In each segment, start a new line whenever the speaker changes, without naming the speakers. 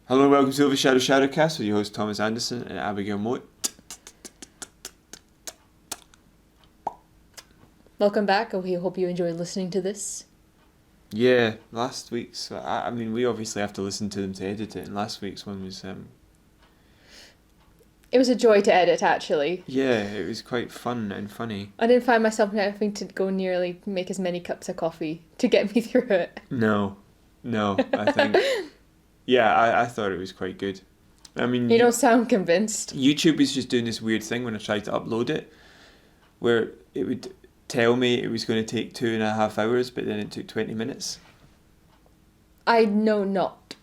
Hello and welcome to OverShadow ShadowCast with your host Thomas Anderson and Abigail Moat.
Welcome back. We hope you enjoyed listening to this.
Yeah, last week's, I mean, we obviously have to listen to them to edit it, and last week's one was,
It was a joy to edit, actually.
yeah, it was quite fun and funny.
I didn't find myself having to go nearly make as many cups of coffee to get me through it.
No, I think, yeah, I thought it was quite good. I mean,
You don't sound convinced.
YouTube is just doing this weird thing when I tried to upload it, where it would tell me it was going to take 2.5 hours, but then it took 20 minutes.
I know not.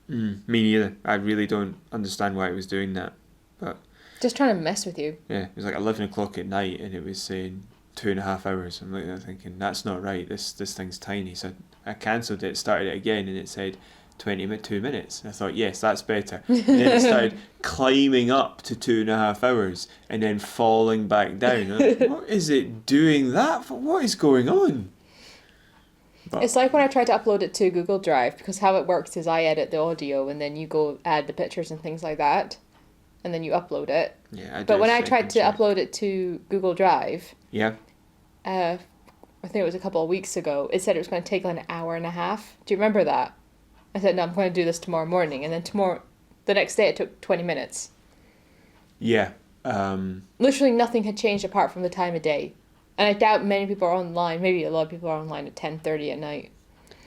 Me neither. I really don't understand why it was doing that. But
Just trying to mess with you.
yeah, it was like 11 o'clock at night and it was saying 2.5 hours. I'm like thinking, that's not right. This thing's tiny. So I cancelled it, started it again, and it said 22 minutes. And I thought, yes, that's better. And then it started climbing up to 2.5 hours and then falling back down. I'm like, what is it doing that for? What is going on? But
It's like when I try to upload it to Google Drive, because how it works is I edit the audio and then you go add the pictures and things like that, and then you upload it.
yeah,
But when I tried to upload it to Google Drive,
yeah,
I think it was a couple of weeks ago, it said it was going to take like an hour and a half. Do you remember that? I said, no, I'm going to do this tomorrow morning. And then the next day it took 20 minutes.
yeah.
Literally nothing had changed apart from the time of day. And I doubt many people are online. Maybe a lot of people are online at 10:30 at night.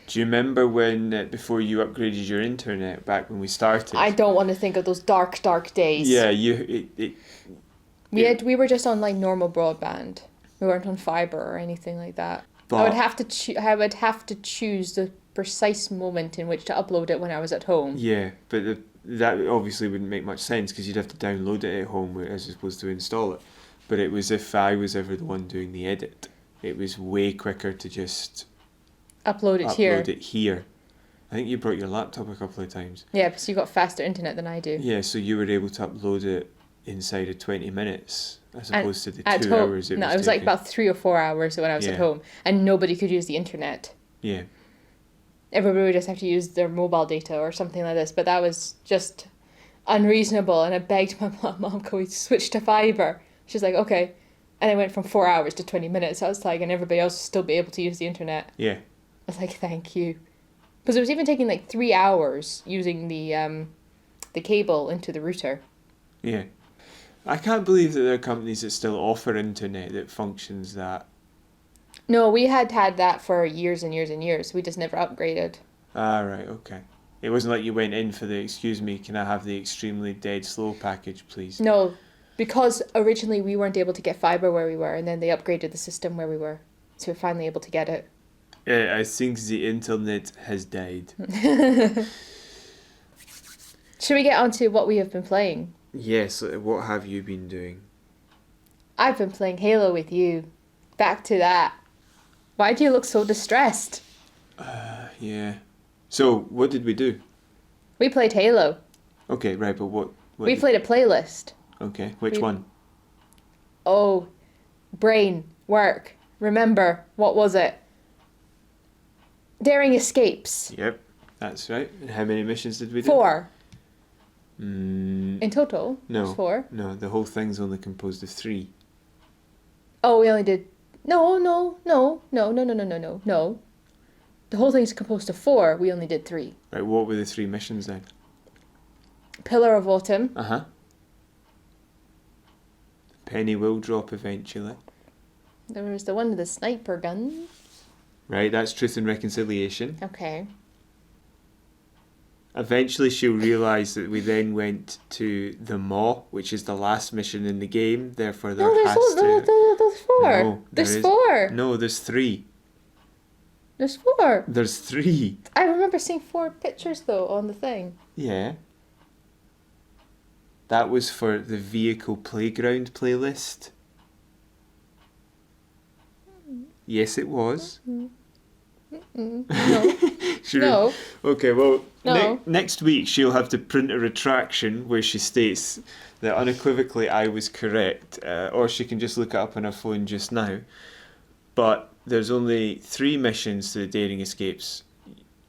Do you remember when, before you upgraded your internet back when we started?
I don't want to think of those dark, dark days.
Yeah,
We were just on like normal broadband. We weren't on fiber or anything like that.
But
I would have to choose the precise moment in which to upload it when I was at home.
yeah, but that obviously wouldn't make much sense because you'd have to download it at home as opposed to install it. But it was if I was ever the one doing the edit, it was way quicker to just
Upload it
upload it here. I think you brought your laptop a couple of times.
Yeah, because you got faster internet than I do.
Yeah, so you were able to upload it inside of 20 minutes as
And
opposed to the
at
2
home,
hours it
no,
was
it was like
taking.
about 3 or 4 hours when I was
Yeah.
at home, and nobody could use the internet.
Yeah.
Everybody would just have to use their mobile data or something like this, but that was just unreasonable, and I begged my mom, can we switch to fibre? She's like, okay. And I went from 4 hours to 20 minutes. I was like, and everybody else would still be able to use the internet.
Yeah.
I was like, thank you. Because it was even taking like 3 hours using the cable into the router.
Yeah. I can't believe that there are companies that still offer internet that functions that.
No, we had that for years and years and years. We just never upgraded.
Ah, right, okay. It wasn't like you went in for the, excuse me, can I have the extremely dead slow package, please?
No, because originally we weren't able to get fibre where we were, and then they upgraded the system where we were. So we're finally able to get it.
I think the internet has died.
Should we get on to what we have been playing?
Yes, what have you been doing?
I've been playing Halo with you. Back to that. Why do you look so distressed?
Yeah. So, what did we do?
We played Halo.
Okay, right, but what
We played a playlist.
Okay, which
we-
one?
Oh, brain, work, remember, what was it? Daring Escapes.
Yep, that's right. And how many missions did we do?
4.
Mm,
In total?
no.
It's 4.
No, the whole thing's only composed of 3.
Oh, we only did... No. The whole thing's composed of 4. We only did 3.
Right, what were the 3 missions then?
Pillar of Autumn.
Uh-huh. Penny will drop eventually.
There was the one with the sniper gun.
Right, that's Truth and Reconciliation.
Okay.
Eventually she'll realise that we then went to the Maw, which is the last mission in the game, therefore there
No,
has to...
there's 4.
No,
There's
there is-
4.
No, there's 3.
There's 4.
There's 3.
I remember seeing 4 pictures, though, on the thing.
Yeah. That was for the Vehicle Playground playlist. Yes, it was.
No.
Sure.
No.
Okay, well,
No.
next week she'll have to print a retraction where she states that unequivocally I was correct, or she can just look it up on her phone just now. But there's only 3 missions to the Daring Escapes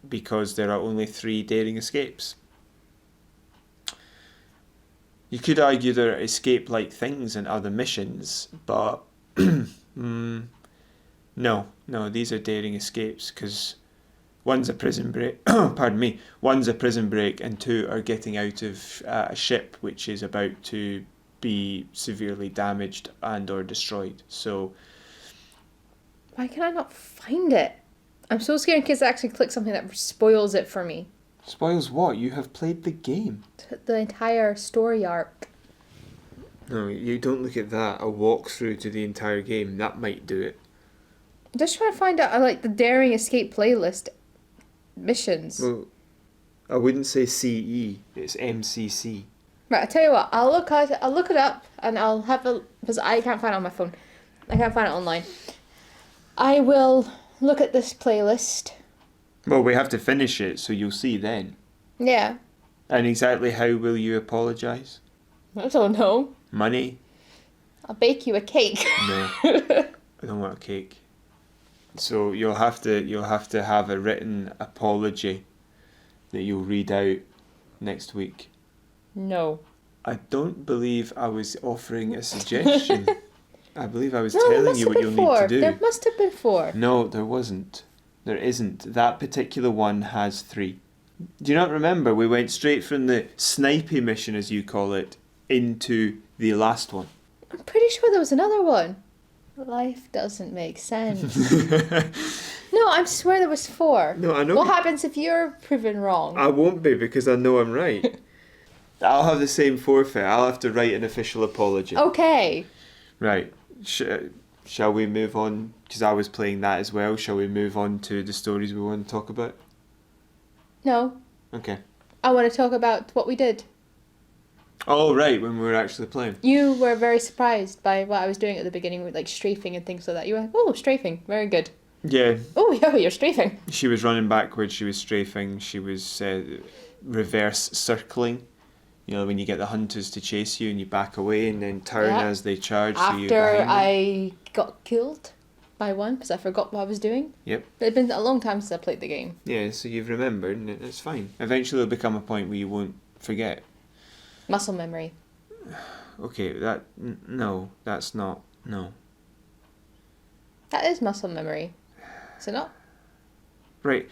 because there are only 3 Daring Escapes. You could argue there are escape-like things in other missions, but no, these are daring escapes because one's a prison break. Pardon me. One's a prison break, and two are getting out of a ship which is about to be severely damaged and/or destroyed. So,
Why can I not find it? I'm so scared in case I actually click something that spoils it for me.
spoils what? You have played the game.
The entire story arc.
No, you don't look at that. A walkthrough to the entire game, that might do it.
I'm just trying to find out, like, the Daring Escape playlist missions.
Well, I wouldn't say CE. It's MCC.
Right, I'll tell you what. I'll look it up, and I'll have a... Because I can't find it on my phone. I can't find it online. I will look at this playlist.
Well, we have to finish it, so you'll see then.
Yeah.
And exactly how will you apologise?
I don't know.
Money?
I'll bake you a cake.
No. I don't want a cake. So you'll have to have a written apology that you'll read out next week.
No.
I don't believe I was offering a suggestion. I believe I was
No,
telling you what you'll need to do.
There must have been 4.
No, there wasn't. There isn't. That particular one has 3. Do you not remember? We went straight from the snipey mission, as you call it, into the last one.
I'm pretty sure there was another one. Life doesn't make sense. No, I swear there was 4.
No, I know.
What happens if you're proven wrong?
I won't be because I know I'm right. I'll have the same forfeit. I'll have to write an official apology.
Okay.
Right. Shall we move on? Because I was playing that as well. Shall we move on to the stories we want to talk about?
No.
Okay.
I want to talk about what we did.
Oh, right, when we were actually playing.
You were very surprised by what I was doing at the beginning with, like, strafing and things like that. You were like, oh, strafing. Very good.
Yeah.
Oh, yeah, you're strafing.
She was running backwards, she was strafing, she was reverse circling. You know, when you get the hunters to chase you and you back away and then turn as they charge.
After I got killed by one because I forgot what I was doing.
Yep.
But it's been a long time since I played the game.
Yeah, so you've remembered and it's fine. Eventually there'll become a point where you won't forget.
Muscle memory.
Okay, no, that's not, no.
That is muscle memory. Is it not?
Right.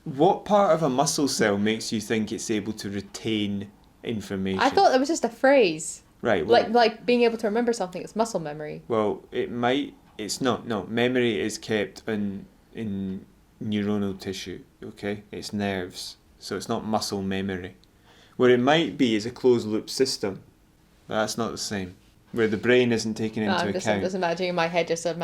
What part of a muscle cell makes you think it's able to retain information?
I thought that was just a phrase.
Right. Well,
like being able to remember something is muscle memory.
Well, it might. It's not. No, memory is kept in neuronal tissue. Okay, it's nerves, so it's not muscle memory. What it might be is a closed loop system, but that's not the same. Where the brain isn't taken into account.
I'm just imagining in my head just a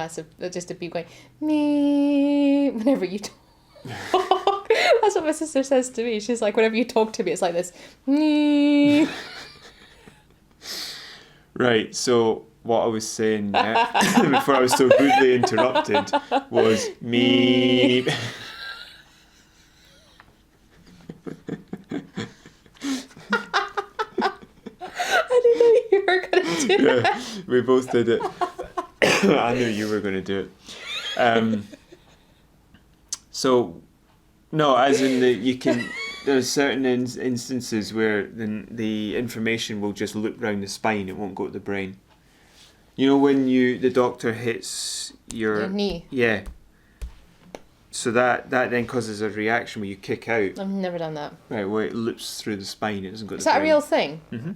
beep going me whenever you talk. That's what my sister says to me. She's like, whenever you talk to me, it's like this. Me.
Right. So what I was saying before I was so rudely interrupted was me.
I didn't know you were going to do that.
Yeah, we both did it. I knew you were going to do it. So, no, as in you can. There's certain instances where the information will just loop round the spine. It won't go to the brain. You know when the doctor hits your
knee.
Yeah. So that then causes a reaction where you kick out.
I've never done that.
Right, where it loops through the spine. It doesn't go to
Is
the
that
brain.
a real thing?
Mm-hmm.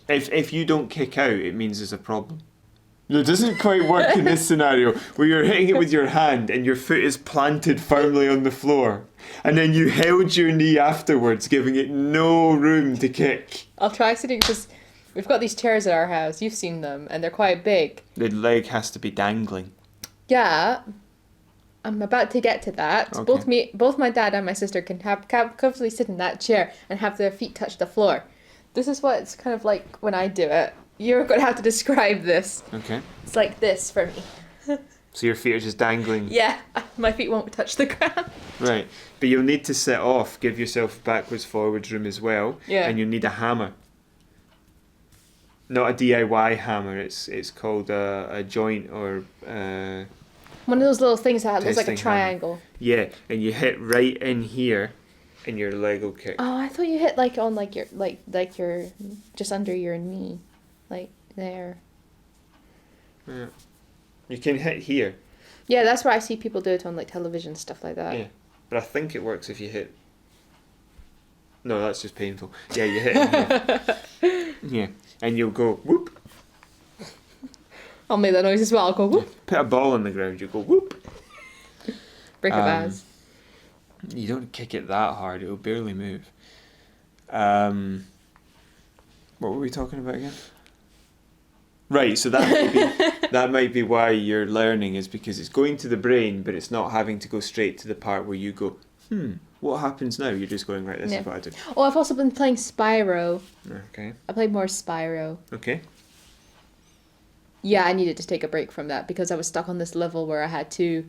If you don't kick out, it means there's a problem. It doesn't quite work in this scenario where you're hitting it with your hand and your foot is planted firmly on the floor and then you held your knee afterwards, giving it no room to kick.
I'll try sitting because we've got these chairs at our house. You've seen them and they're quite big.
The leg has to be dangling.
Yeah, I'm about to get to that.
Okay.
Both my dad and my sister can comfortably sit in that chair and have their feet touch the floor. This is what it's kind of like when I do it. You're going to have to describe this.
Okay.
It's like this for me.
So your feet are just dangling.
Yeah, my feet won't touch the ground.
Right. But you'll need to sit off, give yourself backwards, forwards room as well.
Yeah.
And you'll need a hammer. Not a DIY hammer. It's called a joint or...
One of those little things that looks like a
testing
triangle.
Yeah, and you hit right in here in your Lego kick.
Oh, I thought you hit like on like your just under your knee, like there.
Yeah. You can hit here.
Yeah, that's where I see people do it on like television, stuff like that.
Yeah, but I think it works if you hit. No, that's just painful. Yeah, you hit it here. Yeah, and you'll go whoop.
I'll make that noise as well. I'll go whoop.
Put a ball on the ground, you go whoop.
Break a vase.
You don't kick it that hard; it will barely move. What were we talking about again? Right, so that might be why you're learning, is because it's going to the brain, but it's not having to go straight to the part where you go, what happens now? You're just going, right, this is what I do.
Oh, I've also been playing Spyro.
Okay.
I played more Spyro.
Okay.
Yeah, I needed to take a break from that because I was stuck on this level where I had to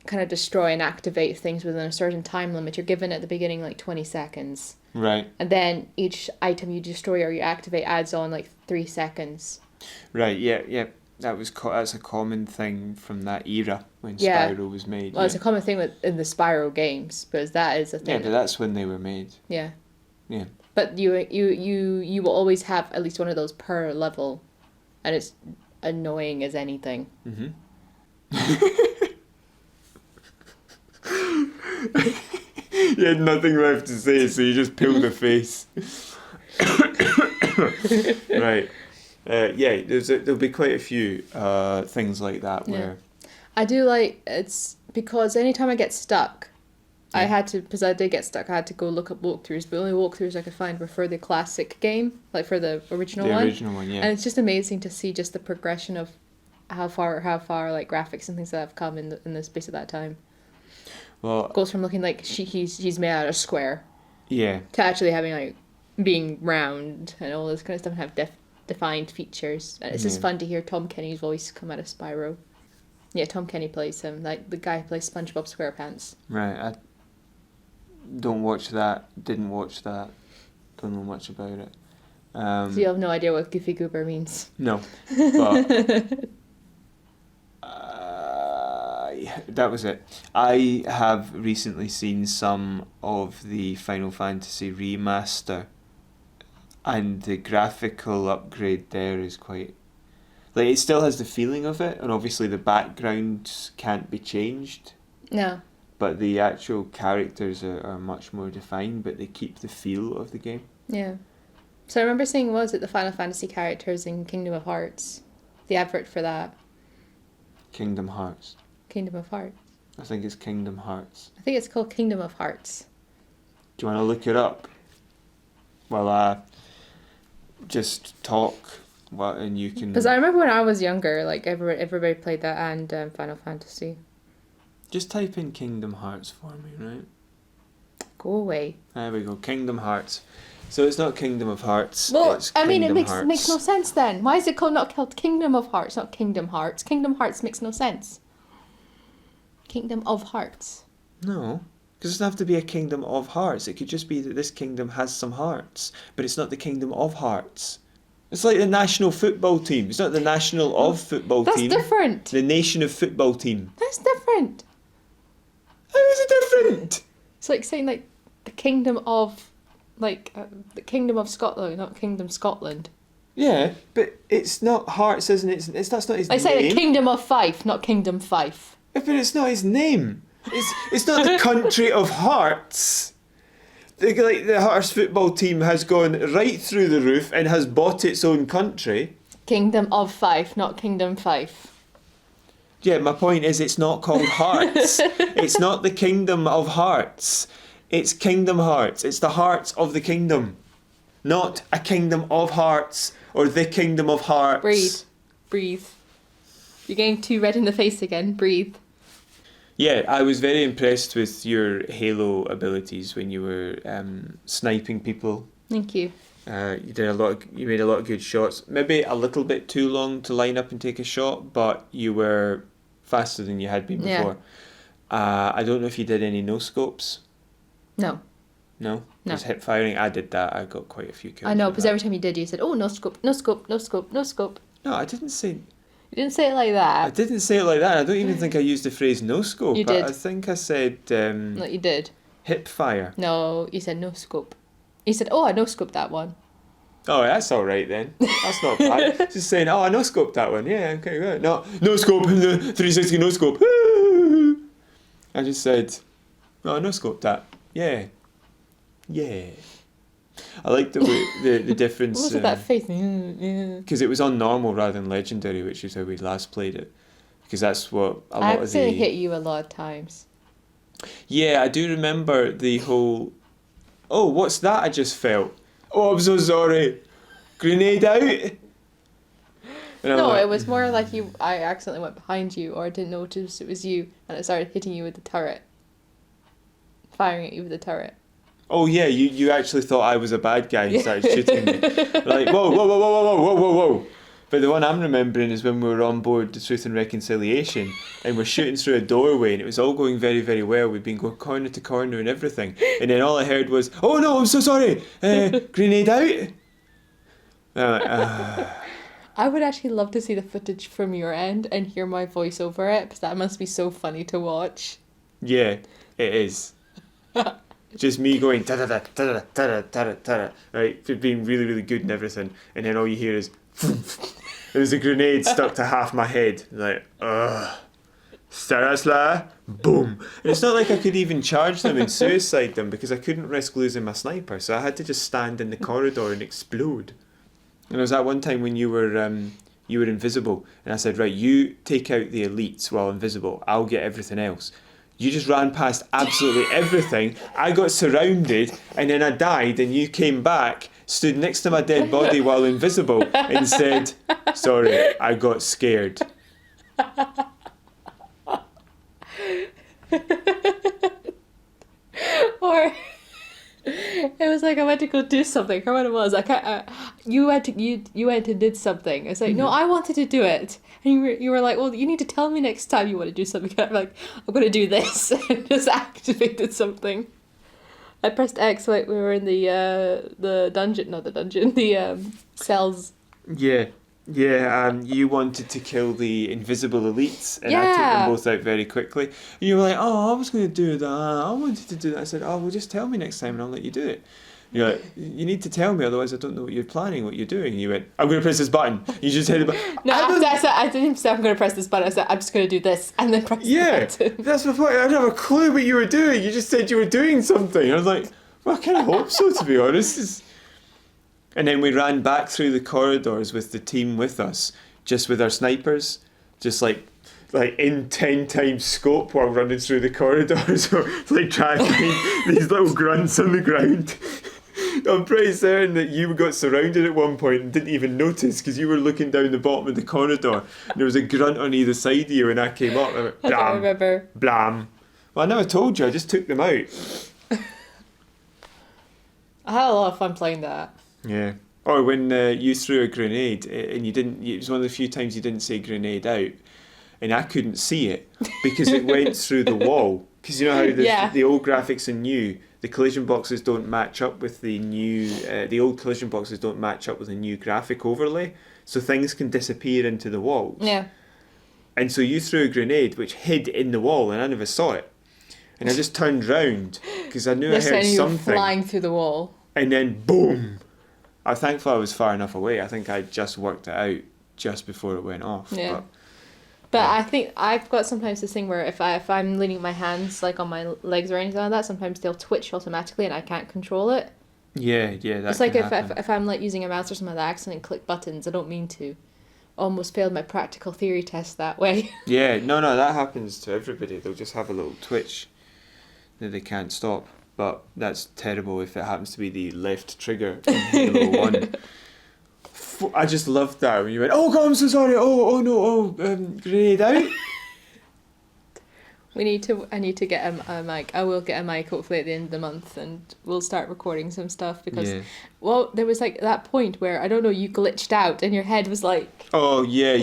kind of destroy and activate things within a certain time limit. You're given at the beginning like 20 seconds.
Right.
And then each item you destroy or you activate adds on like 3 seconds.
Right, yeah. That's a common thing from that era when Spyro was made.
Well, it's a common thing in the Spyro games, because that is a thing.
Yeah, but that's when they were made.
Yeah.
Yeah.
But you will always have at least one of those per level, and it's annoying as anything.
Mm-hmm. You had nothing left to say, so you just peeled a face. Right. Yeah, there'll be quite a few things like that where...
I do like, it's because anytime I get stuck, because I did get stuck, I had to go look up walkthroughs, but the only walkthroughs I could find were for the classic game, like for the original one.
The original one, yeah.
And it's just amazing to see just the progression of how far like graphics and things that have come in the space of that time.
Well,
it goes from looking like he's made out of square,
yeah,
to actually having like being round and all this kind of stuff and have defined features. And it's just fun to hear Tom Kenny's voice come out of Spyro. Yeah, Tom Kenny plays him, like the guy who plays SpongeBob SquarePants.
Right, I don't watch that, didn't watch that, don't know much about it.
So you have no idea what Goofy Goober means?
No, but that was it. I have recently seen some of the Final Fantasy remaster, and the graphical upgrade there is quite... Like, it still has the feeling of it, and obviously the backgrounds can't be changed.
No.
But the actual characters are much more defined, but they keep the feel of the game.
Yeah. So I remember seeing, was it the Final Fantasy characters in Kingdom of Hearts? The advert for that.
Kingdom Hearts.
Kingdom of Hearts.
I think it's Kingdom Hearts.
I think it's called Kingdom of Hearts.
Do you want to look it up? Well, I just talk, and you can...
Because I remember when I was younger, like everybody played that and Final Fantasy.
Just type in Kingdom Hearts for me, right?
Go away.
There we go, Kingdom Hearts. So it's not Kingdom of Hearts.
Well,
it's
I mean,
Kingdom
it makes no sense then. Why is it not called Kingdom of Hearts, not Kingdom Hearts? Kingdom Hearts makes no sense. Kingdom of Hearts.
No, because it doesn't have to be a Kingdom of Hearts. It could just be that this kingdom has some hearts, but it's not the Kingdom of Hearts. It's like the national football team. It's not the national of football team.
That's different.
The nation of football team.
That's different.
How is it different?
It's like saying like the Kingdom of, like the Kingdom of Scotland, not Kingdom Scotland.
Yeah, but it's not Hearts, isn't it? That's not his name.
I say the Kingdom of Fife, not Kingdom Fife.
Yeah, but it's not his name. It's not the country of Hearts. The Hearts football team has gone right through the roof and has bought its own country.
Kingdom of Fife, not Kingdom Fife.
Yeah, my point is it's not called Hearts. It's not the Kingdom of Hearts. It's Kingdom Hearts. It's the hearts of the kingdom. Not a Kingdom of Hearts or the Kingdom of Hearts.
Breathe. You're getting too red in the face again. Breathe.
Yeah, I was very impressed with your Halo abilities when you were sniping people.
Thank you.
You made a lot of good shots. Maybe a little bit too long to line up and take a shot, but you were faster than you had been before. Yeah. I don't know if you did any no scopes.
No.
No? Just hip firing. I did that. I got quite a few kills.
I know, because every time you did, you said, "Oh, no scope, no scope, no scope, no scope."
No, I didn't say.
You didn't say it like that.
I didn't say it like that. I don't even think I used the phrase no scope.
You did.
I think I said.
No, you did.
hip fire.
No, you said no scope. He said, "Oh, I no scoped that one."
Oh, that's all right then. That's not bad. Just saying, oh, I no scoped that one. Yeah, okay, good. No scope. 360 no scope. I just said, oh, I no scoped that. Yeah. I like the difference.
What was it, that face?
Because it was on normal rather than legendary, which is how we last played it. Because that's what a lot
I
of
actually
the...
hit you a lot of times.
Yeah, I do remember the whole... Oh, what's that I just felt? Oh, I'm so sorry. Grenade out?
No,
like,
it was more like I accidentally went behind you, or I didn't notice it was you, and it started hitting you with the turret. Firing at you with the turret.
Oh yeah, you actually thought I was a bad guy and started shooting me. Like, whoa. But the one I'm remembering is when we were on board the Truth and Reconciliation and we're shooting through a doorway and it was all going very, very well. We'd been going corner to corner and everything. And then all I heard was, oh no, I'm so sorry, grenade out? And I'm like,
I would actually love to see the footage from your end and hear my voice over it, because that must be so funny to watch.
Yeah, it is. Just me going ta-da-da, right, being really, really good and everything, and then all you hear is there's a grenade stuck to half my head. Like, seriously? Boom. And it's not like I could even charge them and suicide them because I couldn't risk losing my sniper, so I had to just stand in the corridor and explode. And there was that one time when you were invisible, and I said, right, you take out the elites while invisible, I'll get everything else. You just ran past absolutely everything. I got surrounded, and then I died, and you came back, stood next to my dead body while invisible, and said, sorry, I got scared.
Or it was like I went to go do something. I forgot what it was. You went and did something. It's like, no, I wanted to do it. And you were like, well, you need to tell me next time you want to do something. I'm like, I'm going to do this. And just activated something. I pressed X like we were in the dungeon, not the dungeon, the cells.
Yeah, you wanted to kill the invisible elites, and I took them both out very quickly. And you were like, oh, I was going to do that. I wanted to do that. I said, oh, well, just tell me next time and I'll let you do it. You're like, you need to tell me, otherwise I don't know what you're planning, what you're doing. And you went, I'm going to press this button. You just hit the button.
No, I didn't say I'm going to press this button. I said, I'm just going to do this and then press the button. Yeah,
that's my point. I didn't have a clue what you were doing. You just said you were doing something. I was like, well, I kind of hope so, to be honest. And then we ran back through the corridors with the team with us, just with our snipers, just like in 10 times scope while running through the corridors, like trying to find these little grunts on the ground. I'm pretty certain that you got surrounded at one point and didn't even notice because you were looking down the bottom of the corridor and there was a grunt on either side of you and I came up and I went, blam,
I don't remember.
Blam. Well, I never told you, I just took them out.
I had a lot of fun playing that.
Yeah. Or when you threw a grenade and you didn't, it was one of the few times you didn't say grenade out and I couldn't see it because it went through the wall. Because you know how the old graphics and new, the collision boxes don't match up with the new, the old collision boxes don't match up with the new graphic overlay. So things can disappear into the walls.
Yeah.
And so you threw a grenade which hid in the wall and I never saw it. And I just turned round because I knew I heard something. You were
flying through the wall.
And then boom. I'm thankful I was far enough away. I think I just worked it out just before it went off.
Yeah. But I think I've got sometimes this thing where if I'm leaning my hands like on my legs or anything like that, sometimes they'll twitch automatically and I can't control it.
Yeah, that
it's like if I'm like using a mouse or something like that, I accidentally click buttons, I don't mean to. Almost failed my practical theory test that way.
Yeah, no, that happens to everybody. They'll just have a little twitch that they can't stop. But that's terrible if it happens to be the left trigger in Halo 1. I just loved that when you went, oh God, I'm so sorry, oh no, grenade out.
I need to get a mic. I will get a mic hopefully at the end of the month and we'll start recording some stuff because, well, there was like that point where, I don't know, you glitched out and your head was like... Oh yeah,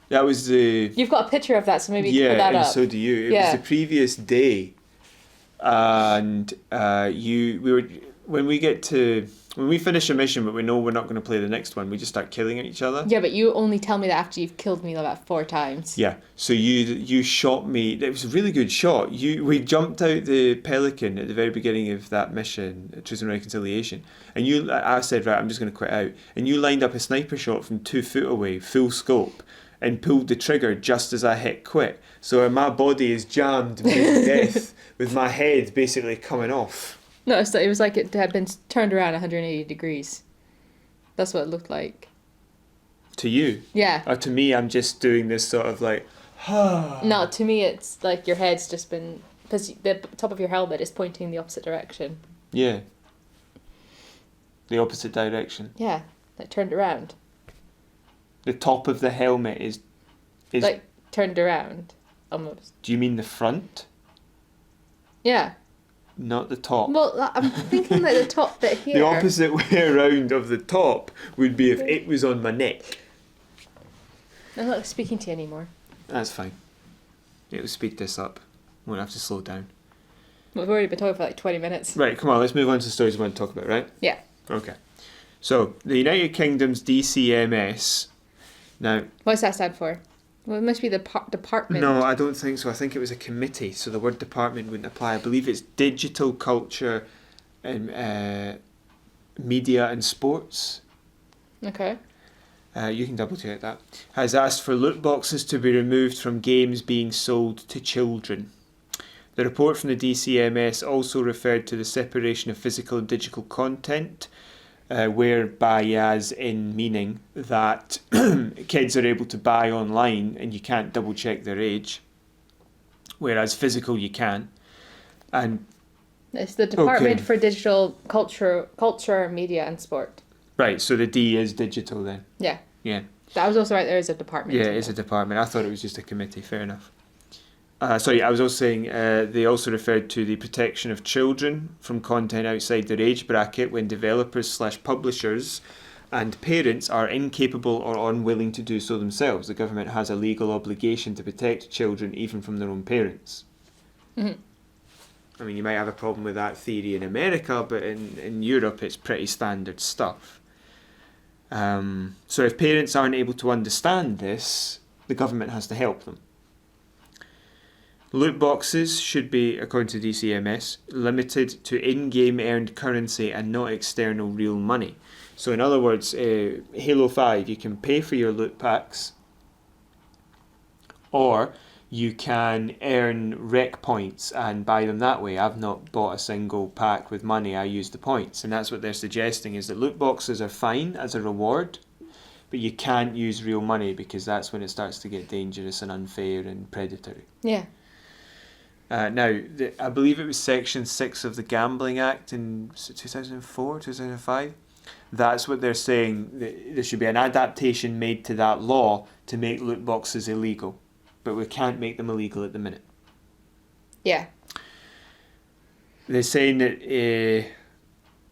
that was the...
You've got a picture of that, so maybe you can put that up.
Yeah, and so do you. It was the previous day and when we get to... When we finish a mission but we know we're not going to play the next one, we just start killing each other.
Yeah, but you only tell me that after you've killed me about 4 times.
Yeah, so you shot me. It was a really good shot. We jumped out the Pelican at the very beginning of that mission, Truth and Reconciliation, and I said, right, I'm just going to quit out, and you lined up a sniper shot from 2 foot away, full scope, and pulled the trigger just as I hit quit. So my body is jammed mid-death with my head basically coming off.
No, it was like it had been turned around 180 degrees. That's what it looked like.
To you?
Yeah.
Or to me, I'm just doing this sort of like,
No, to me it's like your head's just been... Because the top of your helmet is pointing the opposite direction.
Yeah. The opposite direction.
Yeah, like turned around.
The top of the helmet is...
Like, turned around, almost.
Do you mean the front?
Yeah.
Not the top.
Well, I'm thinking like the top bit here.
The opposite way around of the top would be if it was on my neck.
I'm not speaking to you anymore.
That's fine. It'll speed this up. Won't have to slow down.
We've already been talking for like 20 minutes.
Right, come on, let's move on to the stories we want to talk about, right?
Yeah.
Okay. So, the United Kingdom's DCMS. Now...
What's that stand for? Well, it must be the department.
No, I don't think so. I think it was a committee, so the word department wouldn't apply. I believe it's Digital Culture and Media and Sports.
Okay.
You can double check that. Has asked for loot boxes to be removed from games being sold to children. The report from the DCMS also referred to the separation of physical and digital content, whereby as in meaning that kids are able to buy online and you can't double check their age, whereas physical you can. And
it's the Department for Digital Culture, Media and Sport.
Right, so the D is digital then.
Yeah.
Yeah.
That was also right there as a department.
Yeah, it's a department. I thought it was just a committee. Fair enough. Sorry, I was also saying they also referred to the protection of children from content outside their age bracket when developers/publishers and parents are incapable or unwilling to do so themselves. The government has a legal obligation to protect children even from their own parents.
Mm-hmm.
I mean, you might have a problem with that theory in America, but in Europe it's pretty standard stuff. So if parents aren't able to understand this, the government has to help them. Loot boxes should be, according to DCMS, limited to in-game earned currency and not external real money. So in other words, Halo 5, you can pay for your loot packs, or you can earn rec points and buy them that way. I've not bought a single pack with money, I use the points. And that's what they're suggesting, is that loot boxes are fine as a reward, but you can't use real money because that's when it starts to get dangerous and unfair and predatory.
Yeah.
Now, I believe it was Section 6 of the Gambling Act in 2004, 2005. That's what they're saying. There should be an adaptation made to that law to make loot boxes illegal. But we can't make them illegal at the minute.
Yeah.
They're saying that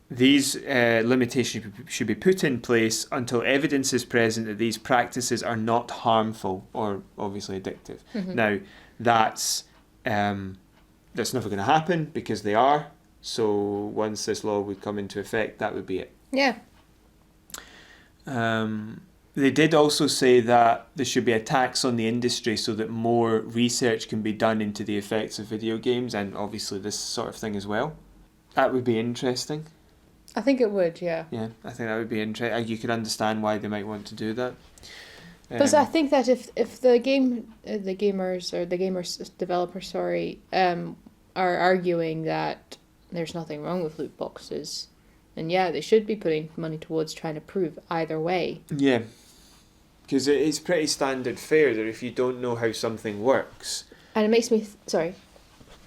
these limitations should be put in place until evidence is present that these practices are not harmful or obviously addictive. Mm-hmm. Now, that's never going to happen because they are. So once this law would come into effect, that would be it.
Yeah.
They did also say that there should be a tax on the industry so that more research can be done into the effects of video games and obviously this sort of thing as well. That would be interesting.
I think it would, yeah.
Yeah, I think that would be interesting. You could understand why they might want to do that.
But I think that if the gamers developers, are arguing that there's nothing wrong with loot boxes, then yeah, they should be putting money towards trying to prove either way.
Yeah, because it's pretty standard fare that if you don't know how something works,
and it makes me sorry.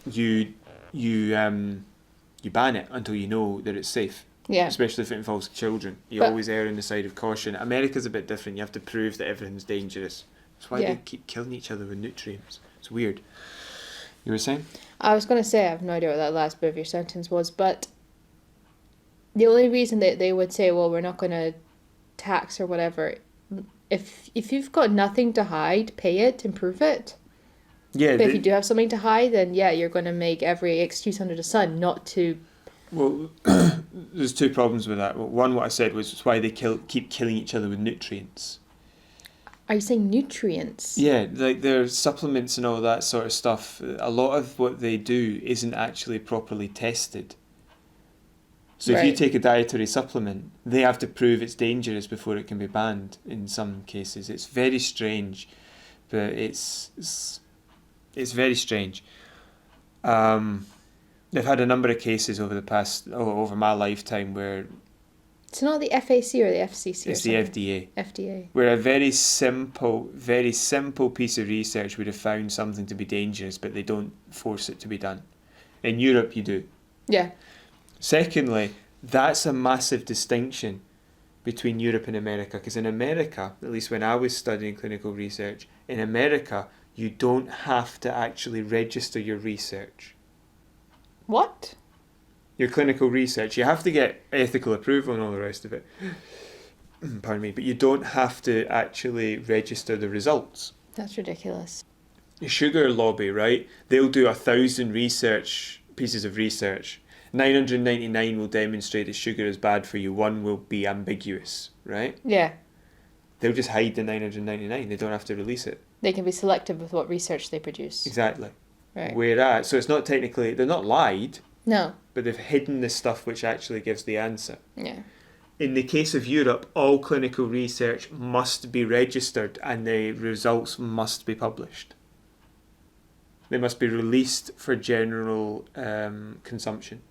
You ban it until you know that it's safe.
Yeah.
Especially if it involves children. You always err on the side of caution. America's a bit different. You have to prove that everything's dangerous. That's why they keep killing each other with nutrients. It's weird. You were saying? I
was going to say I have no idea what that last bit of your sentence was, but the only reason that they would say, well, we're not going to tax or whatever, if you've got nothing to hide, pay it and prove it. Yeah. But if you do have something to hide, then yeah, you're going to make every excuse under the sun not to
Well, there's two problems with that. Well, one, what I said was it's why they keep killing each other with nutrients.
Are you saying nutrients?
Yeah, like their supplements and all that sort of stuff. A lot of what they do isn't actually properly tested. So if you take a dietary supplement, they have to prove it's dangerous before it can be banned in some cases. It's very strange, but it's very strange. They've had a number of cases over my lifetime where
It's not the FAC or the FCC.
it's the FDA.
FDA.
Where a very simple piece of research would have found something to be dangerous, but they don't force it to be done. In Europe, you do.
Yeah.
Secondly, that's a massive distinction between Europe and America, because in America, at least when I was studying clinical research, in America, you don't have to actually register your research.
What?
Your clinical research. You have to get ethical approval and all the rest of it. Pardon me, but you don't have to actually register the results.
That's ridiculous.
The sugar lobby, right? They'll do 1,000 pieces of research. 999 will demonstrate that sugar is bad for you. 1 will be ambiguous, right?
Yeah.
They'll just hide the 999. They don't have to release it.
They can be selective with what research they produce.
Exactly.
Right.
Whereas, so it's not technically, they're not lied,
No.
but they've hidden the stuff which actually gives the answer.
Yeah.
In the case of Europe, all clinical research must be registered and the results must be published. They must be released for general consumption.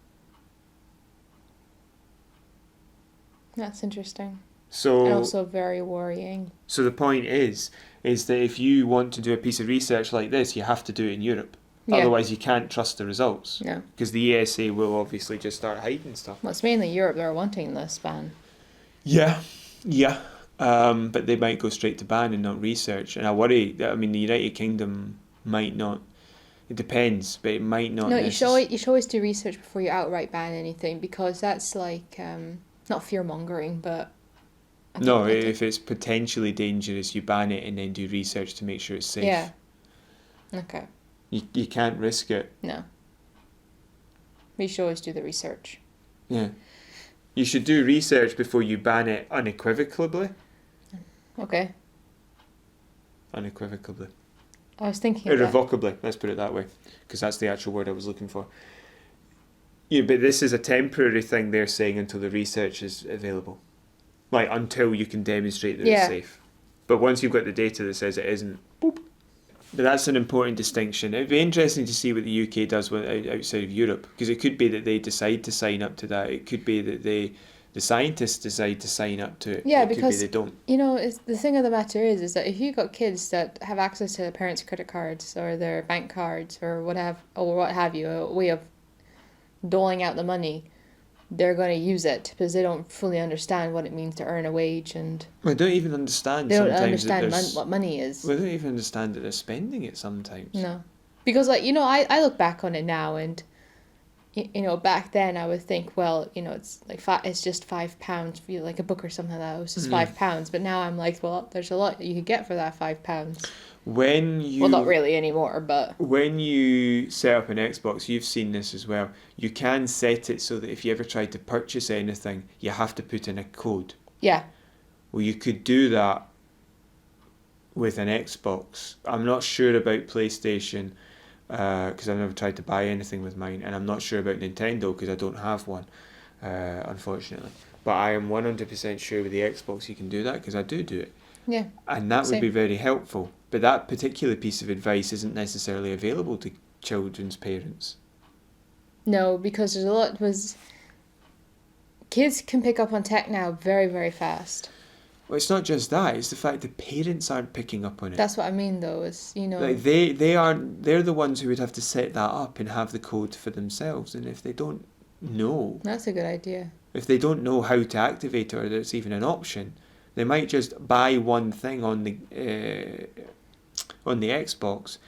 That's interesting.
So,
And also very worrying.
So the point is that if you want to do a piece of research like this, you have to do it in Europe.
Yeah.
Otherwise, you can't trust the results.
No.
Because the ESA will obviously just start hiding stuff.
Well, it's mainly Europe that are wanting this ban.
Yeah. But they might go straight to ban and not research. And I worry that, I mean, the United Kingdom might not. It depends, but it might not.
No, you should always do research before you outright ban anything, because that's like, not fear-mongering, but...
If it's potentially dangerous, you ban it and then do research to make sure it's safe.
Yeah. Okay.
You can't risk it.
No. We should always do the research.
Yeah. You should do research before you ban it unequivocally.
Okay.
Unequivocally.
I was thinking of that.
Irrevocably, let's put it that way, because that's the actual word I was looking for. Yeah, but this is a temporary thing they're saying until the research is available. Like, until you can demonstrate that it's safe. But once you've got the data that says it isn't, boop. But that's an important distinction. It'd be interesting to see what the UK does outside of Europe, because it could be that they decide to sign up to that. It could be that the scientists decide to sign up to it.
Yeah,
it
because
could be they don't.
You know, the thing of the matter is that if you've got kids that have access to their parents' credit cards or their bank cards or what have you, a way of doling out the money, they're going to use it because they don't fully understand what it means to earn a wage, and
Well, they don't even understand.
they don't
sometimes
understand what money is.
Well, they don't even understand that they're spending it sometimes.
No, because I look back on it now, and back then I would think, well, it's like it's just £5 for like a book or something like that. It was just £5, but now I'm like, well, there's a lot you could get for that £5. Well, not really anymore, but
when you set up an Xbox, you've seen this as well. You can set it so that if you ever try to purchase anything, you have to put in a code.
Yeah.
Well, you could do that with an Xbox. I'm not sure about PlayStation because I've never tried to buy anything with mine, and I'm not sure about Nintendo because I don't have one, unfortunately. But I am 100% sure with the Xbox you can do that, because I do it.
Yeah.
And that would be very helpful. But that particular piece of advice isn't necessarily available to children's parents.
No, because there's a lot kids can pick up on tech now very, very fast.
Well, it's not just that, it's the fact that parents aren't picking up on it.
That's what I mean, though, is,
Like they're the ones who would have to set that up and have the code for themselves, and if they don't know...
That's a good idea.
If they don't know how to activate it, or that it's even an option, they might just buy one thing on the Xbox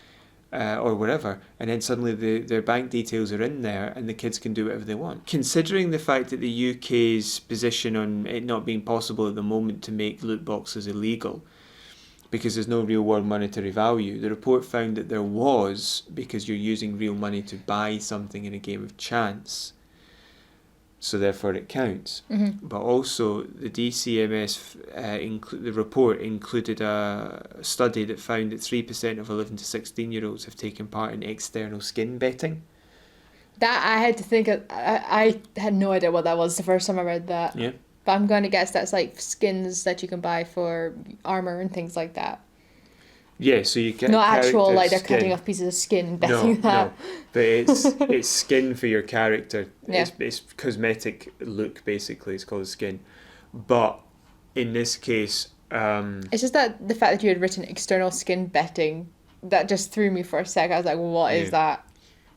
or whatever, and then suddenly their bank details are in there and the kids can do whatever they want. Considering the fact that the UK's position on it not being possible at the moment to make loot boxes illegal because there's no real world monetary value, the report found that there was, because you're using real money to buy something in a game of chance. so therefore it counts.
Mm-hmm.
But also the DCMS the report included a study that found that 3% of 11 to 16-year-olds have taken part in external skin betting.
That I had to think of. I had no idea what that was the first time I read that.
Yeah.
But I'm going to guess that's like skins that you can buy for armor and things like that.
Yeah, so you get
Not actual, like they're
skin.
cutting off pieces of skin and betting that.
No, but it's skin for your character.
Yeah.
It's cosmetic look, basically. It's called skin. But in this case...
it's just that the fact that you had written external skin betting, that just threw me for a sec. I was like, what is that?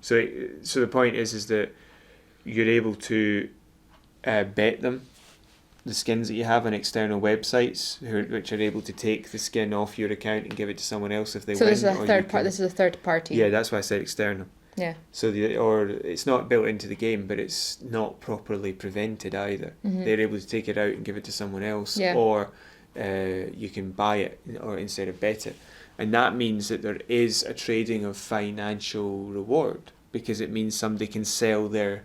So the point is that you're able to bet them, the skins that you have on external websites, which are able to take the skin off your account and give it to someone else if they
So
win.
this is a third part. This is a third party.
Yeah, that's why I said external.
Yeah.
So it's not built into the game, but it's not properly prevented either.
Mm-hmm.
They're able to take it out and give it to someone else,
Yeah.
or you can buy it or instead of bet it. And that means that there is a trading of financial reward, because it means somebody can sell their...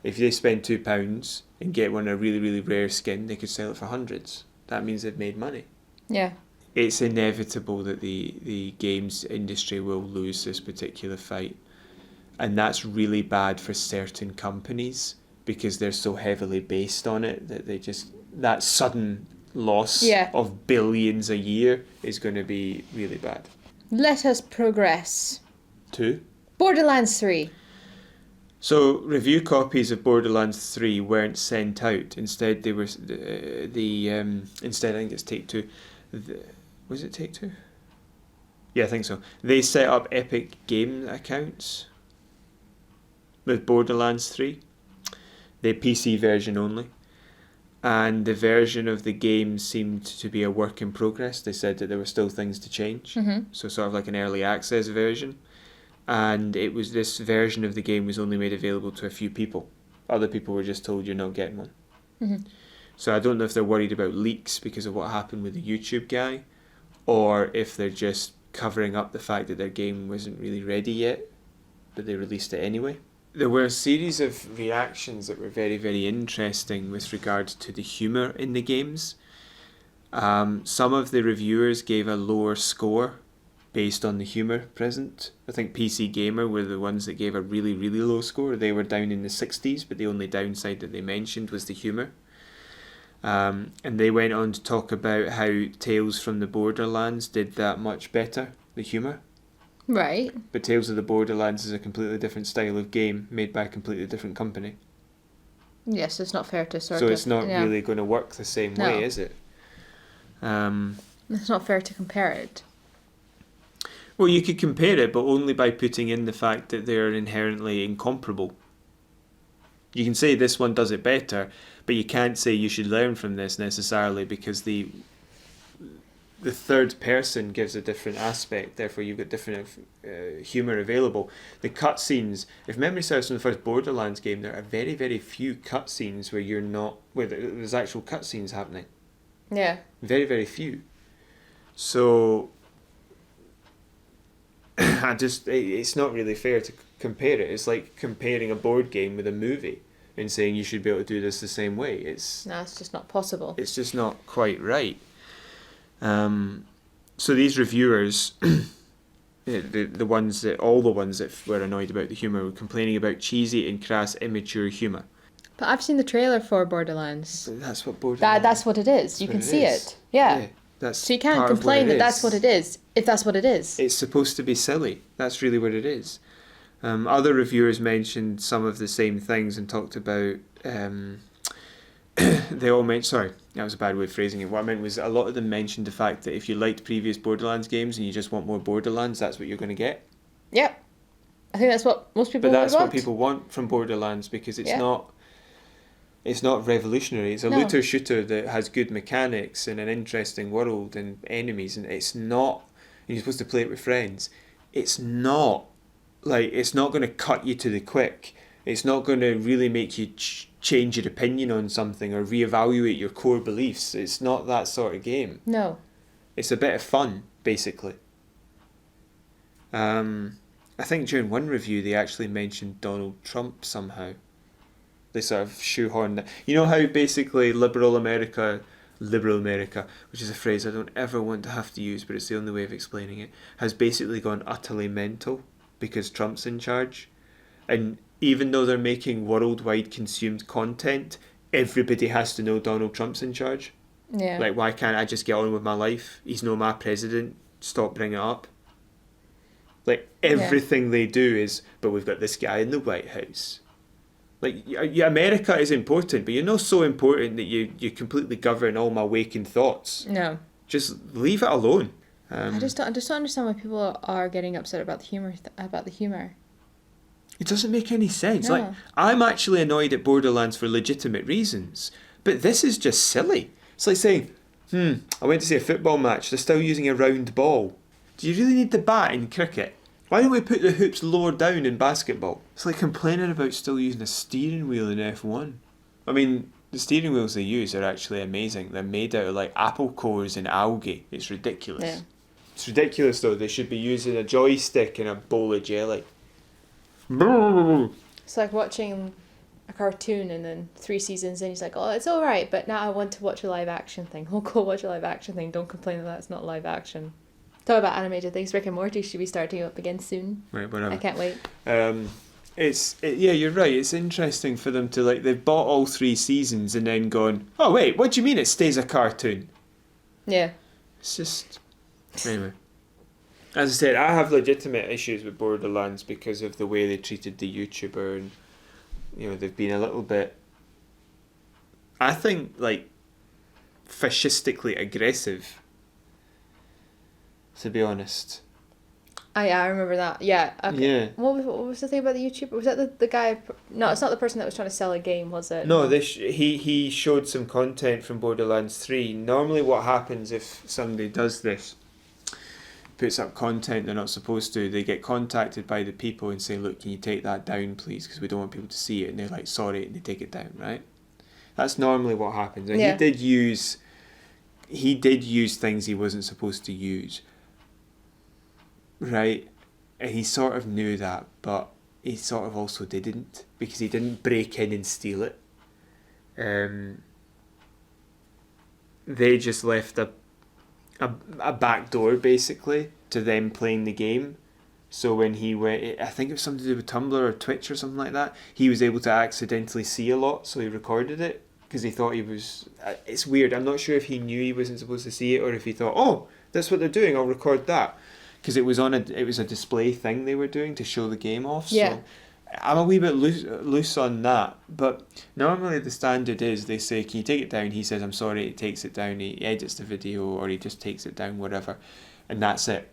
If they spend £2 and get one a really, really rare skin, they could sell it for hundreds. That means they've made money.
Yeah.
It's inevitable that the games industry will lose this particular fight. And that's really bad for certain companies, because they're so heavily based on it that that sudden loss of billions a year is going to be really bad.
Let us progress.
To
Borderlands 3.
So review copies of Borderlands 3 weren't sent out. Instead, they were instead I think it's Take-Two. Was it Take-Two? Yeah, I think so. They set up Epic Game accounts with Borderlands 3. The PC version only. And the version of the game seemed to be a work in progress. They said that there were still things to change.
Mm-hmm.
So sort of like an early access version. And this version of the game was only made available to a few people. Other people were just told you're not getting one.
Mm-hmm.
So I don't know if they're worried about leaks because of what happened with the YouTube guy, or if they're just covering up the fact that their game wasn't really ready yet, but they released it anyway. There were a series of reactions that were very, very interesting with regards to the humour in the games. Some of the reviewers gave a lower score based on the humour present. I think PC Gamer were the ones that gave a really, really low score. They were down in the 60s, but the only downside that they mentioned was the humour. And they went on to talk about how Tales from the Borderlands did that much better, the humour.
Right.
But Tales of the Borderlands is a completely different style of game made by a completely different company.
Yes, it's not fair to
So it's not really going to work the same way, is it?
It's not fair to compare it.
Well, you could compare it, but only by putting in the fact that they're inherently incomparable. You can say this one does it better, but you can't say you should learn from this necessarily, because the third person gives a different aspect, therefore you've got different humour available. The cutscenes, if memory serves from the first Borderlands game, there are very, very few cutscenes where there's actual cutscenes happening.
Yeah.
Very, very few. So it's not really fair to compare it. It's like comparing a board game with a movie and saying you should be able to do this the same way. It's
just not possible.
It's just not quite right. So these reviewers, the ones that were annoyed about the humour were complaining about cheesy and crass, immature humour.
But I've seen the trailer for Borderlands.
But that's what Borderlands.
That's what it is. You can see it. Yeah. So you can't complain that that's what it is, if that's what it is.
It's supposed to be silly. That's really what it is. Other reviewers mentioned some of the same things and talked about... they all mentioned... Sorry, that was a bad way of phrasing it. What I meant was a lot of them mentioned the fact that if you liked previous Borderlands games and you just want more Borderlands, that's what you're going to get.
Yep. I think that's what most people want.
But that's what people want from Borderlands, because it's not... It's not revolutionary. It's a looter shooter that has good mechanics and an interesting world and enemies, and it's not... And you're supposed to play it with friends. It's not going to cut you to the quick. It's not going to really make you change your opinion on something or reevaluate your core beliefs. It's not that sort of game.
No.
It's a bit of fun, basically. I think during one review they actually mentioned Donald Trump somehow. They sort of shoehorn that. You know how basically liberal America, which is a phrase I don't ever want to have to use, but it's the only way of explaining it, has basically gone utterly mental because Trump's in charge. And even though they're making worldwide consumed content, everybody has to know Donald Trump's in charge.
Yeah.
Like, why can't I just get on with my life? He's no my president. Stop bringing it up. Like, everything they do is, but we've got this guy in the White House. Like, America is important, but you're not so important that you completely govern all my waking thoughts.
No.
Just leave it alone.
I just don't understand why people are getting upset about the humor.
It doesn't make any sense.
No.
Like, I'm actually annoyed at Borderlands for legitimate reasons, but this is just silly. It's like saying, I went to see a football match, they're still using a round ball. Do you really need the bat in cricket? Why don't we put the hoops lower down in basketball? It's like complaining about still using a steering wheel in F1. I mean, the steering wheels they use are actually amazing. They're made out of like apple cores and algae. It's ridiculous.
Yeah.
It's ridiculous though. They should be using a joystick and a bowl of jelly.
It's like watching a cartoon and then 3 seasons in he's like, oh, it's alright, but now I want to watch a live action thing. Oh, go watch a live action thing. Don't complain that that's not live action. Talk about animated things. Rick and Morty should be starting up again soon.
Right, whatever.
I can't wait.
Yeah, you're right. It's interesting for them to like they've bought all 3 seasons and then gone, oh wait, what do you mean it stays a cartoon?
Yeah.
It's just anyway. As I said, I have legitimate issues with Borderlands because of the way they treated the YouTuber, and they've been a little bit, I think, like fascistically aggressive. To be honest.
I remember that. Yeah. Okay.
Yeah.
What was the thing about the YouTuber? Was that the guy? No, it's not the person that was trying to sell a game, was it?
No, he showed some content from Borderlands 3. Normally what happens if somebody does this, puts up content they're not supposed to, they get contacted by the people and say, look, can you take that down please, because we don't want people to see it, and they're like, sorry, and they take it down, right? That's normally what happens. And
yeah.
he did use things he wasn't supposed to use. Right, and he sort of knew that, but he sort of also didn't, because he didn't break in and steal it. They just left a back door basically to them playing the game. So when he went, I think it was something to do with Tumblr or Twitch or something like that, he was able to accidentally see a lot, so he recorded it because he thought he was. It's weird. I'm not sure if he knew he wasn't supposed to see it or if he thought, oh, that's what they're doing, I'll record that. Because it was a display thing they were doing to show the game off.
Yeah.
So I'm a wee bit loose on that. But normally the standard is they say, can you take it down? He says, I'm sorry, he takes it down, he edits the video, or he just takes it down, whatever. And that's it.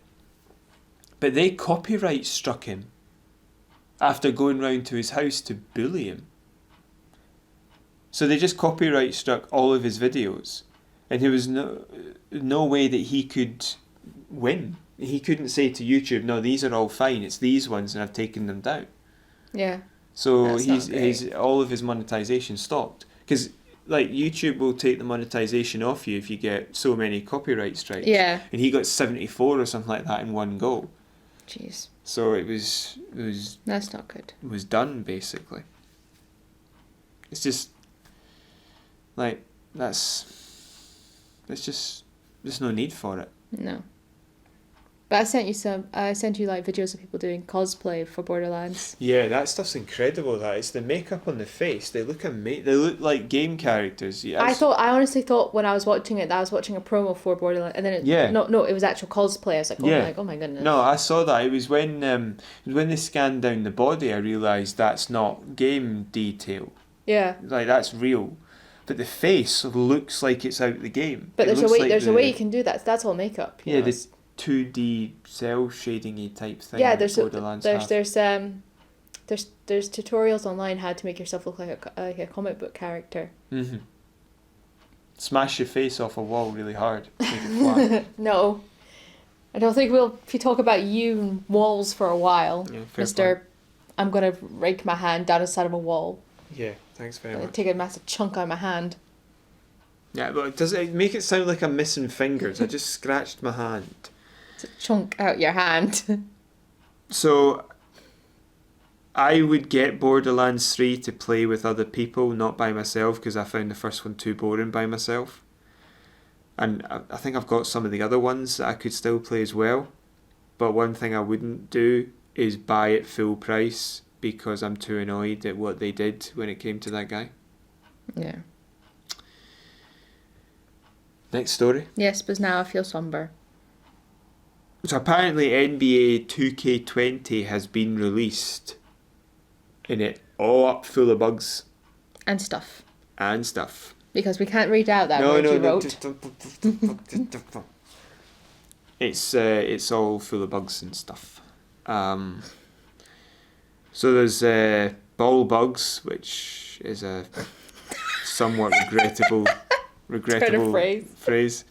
But they copyright struck him after going round to his house to bully him. So they just copyright struck all of his videos. And there was no way that he could win. He couldn't say to YouTube, no, these are all fine, it's these ones and I've taken them down.
Yeah.
So he's all of his monetization stopped. Because like YouTube will take the monetization off you if you get so many copyright strikes.
Yeah.
And he got 74 or something like that in one go.
Jeez.
So it was
That's not good.
It was done basically. It's just like there's no need for it.
No. But I sent you like videos of people doing cosplay for Borderlands.
Yeah, that stuff's incredible. That it's the makeup on the face. They look amazing. They look like game characters. Yeah,
I honestly thought when I was watching it that I was watching a promo for Borderlands, and then it was actual cosplay. I was like, oh my goodness.
No, I saw that. It was when they scanned down the body, I realised that's not game detail.
Yeah.
Like that's real. But the face looks like it's out the game.
But there's a way you can do that. That's all makeup.
Yeah, this 2D cell shading-y type thing.
Yeah, there's
Borderlands
there's tutorials online how to make yourself look like a comic book character.
Mm-hmm. Smash your face off a wall really hard. Make it flat.
No, I don't think we'll. If you talk about you and walls for a while,
Yeah,
Mister, I'm gonna rake my hand down the side of a wall.
Yeah, thanks very much.
Take a massive chunk out of my hand.
Yeah, but does it make it sound like I'm missing fingers? I just scratched my hand.
It's a chunk out your hand.
So, I would get Borderlands 3 to play with other people, not by myself, because I found the first one too boring by myself. And I think I've got some of the other ones that I could still play as well. But one thing I wouldn't do is buy it full price, because I'm too annoyed at what they did when it came to that guy.
Yeah.
Next story.
Yes, but now I feel somber.
So apparently NBA 2K20 has been released, and it all up full of bugs
And stuff.
and stuff.
Because we can't read out that word you wrote.
It's all full of bugs and stuff. So there's ball bugs, which is a somewhat regrettable phrase.